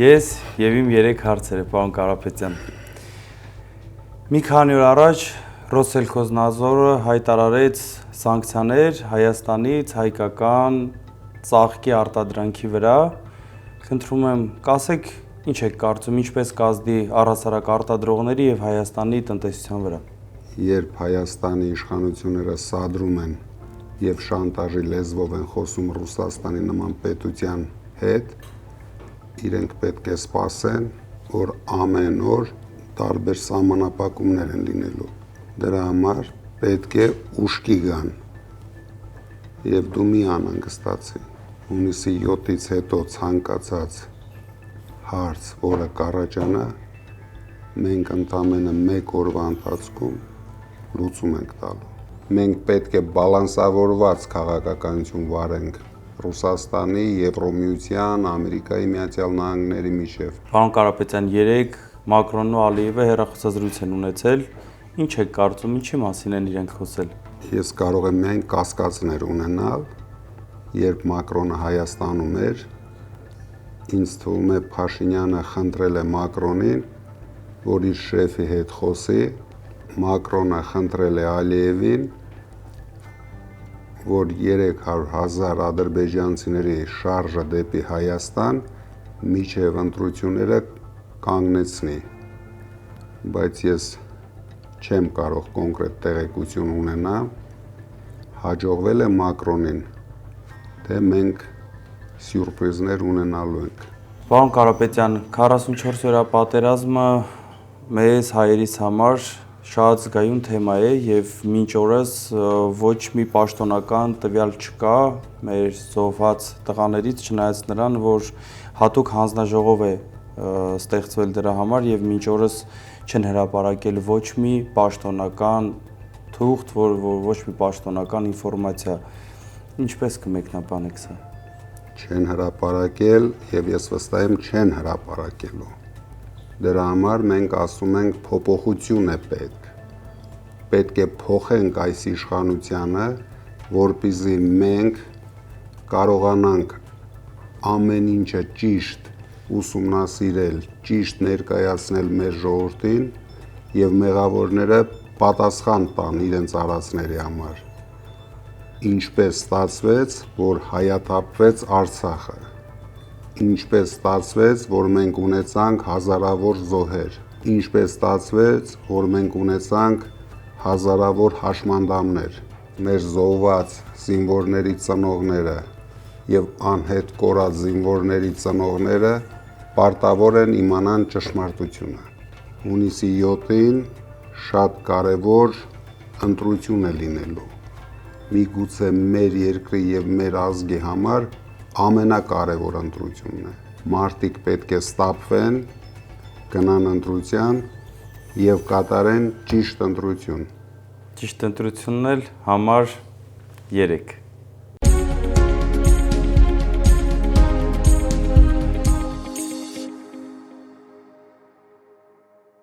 Ես եւ իմ 3 հարցերը, պարոն Կարապետյան։ Մի քանի օր առաջ Ռոսելխոզնadzորը հայտարարեց սանկցիաներ Հայաստանից հայկական ծաղկի արտադրանքի վրա։ Խնդրում եմ, կասեք, ինչ եք կարծում, ինչպես կազդի առհասարակ արտադրողների եւ Հայաստանի տնտեսության վրա։ Երբ Հայաստանի իշխանությունները սադրում են եւ շանտաժի լեզվով են խոսում Ռուսաստանի նման պետության հետ, իրենք պետք է սպասեն, որ ամեն օր տարբեր սահմանափակումներ են լինելու։ Դրա համար պետք է ուշքի գան։ Եվ դու մի անհանգստացի։ Հունիսի 7-ից հետո ցանկացած հարց, որը կառաջանա, մենք ընդամենը 1 օրվա ընթացքում լուծում ենք տալու։ Մենք պետք է բալանսավորված քաղաքականություն վարենք Ռուսաստանի, Եվրոմիության, Ամերիկայի Միացյալ Նահանգների միջև։ Պարոն Կարապետյան, 3 Մակրոնն ու Ալիևը հեռախոսազրույց են ունեցել։ Ինչ եք կարծում, ինչի մասին են իրենք խոսել։ Ես կարող եմ միայն կասկածներ ունենալ, երբ Մակրոնը Հայաստանում էր, ինձ թվում է Փաշինյանը խնդրել է Մակրոնին, որ իր շեֆի հետ խոսի, Մակրոնը խնդրել է Ալիևին, որ 300,000 ադրբեջանցիների շարժը դեպի Հայաստան միջև ընտրությունները կանգնեցնի, բայց ես չեմ կարող կոնկրետ տեղեկություն ունենալ, հաջողվել է Մակրոնին, թե մենք սյուրպրիզներ ունենալու ենք։ Պարոն Կարապետյան, 44 օրյա պատերազմը մեզ հայերիս համար շատ զգայուն թեմա է եւ մինչ օրս ոչ մի պաշտոնական տվյալ չկա մեր զոհված տղաներից, չնայած նրան, որ հատուկ հանձնաժողով է ստեղծվել դրա համար եւ մինչ օրս չեն հրապարակել ոչ մի պաշտոնական թուղթ, ոչ մի պաշտոնական ինֆորմացիա։ Ինչպես կմեկնաբանեք սա։ Չեն հրապարակել եւ ես վստահ եմ չեն հրապարակելու։ Դրա համար մենք ասում ենք փոփոխություն է պետք։ Պետք է փոխենք այս իշխանությանը, որպեսզի մենք կարողանանք ամեն ինչը ճիշտ ուսումնասիրել, ճիշտ ներկայացնել մեր ժողովրդին եւ մեղավորները պատասխան տան իրենց արածների համար։ Ինչպես ստացվեց, որ հայաթափվեց Արցախը։ Ինչպես ստացվեց, որ մենք ունեցանք հազարավոր զոհեր։ Ինչպես ստացվեց, որ մենք ունեցանք հազարավոր հաշմանդամներ։ Մեր զոհված զինվորների ծնողները եւ անհետ կորած զինվորների ծնողները պարտավոր են իմանան ճշմարտությունը։ Հունիսի 7-ին շատ կարևոր ընտրություն է լինելու։ Միգուցե մեր երկրի եւ մեր ազգի համար ամենակարևոր ընտրությունն է։ Մարդիկ պետք է ստապվեն, գնան ընտրության եւ կատարեն ճիշտ ընտրություն։ Ճիշտ ընտրությունն էլ համար 3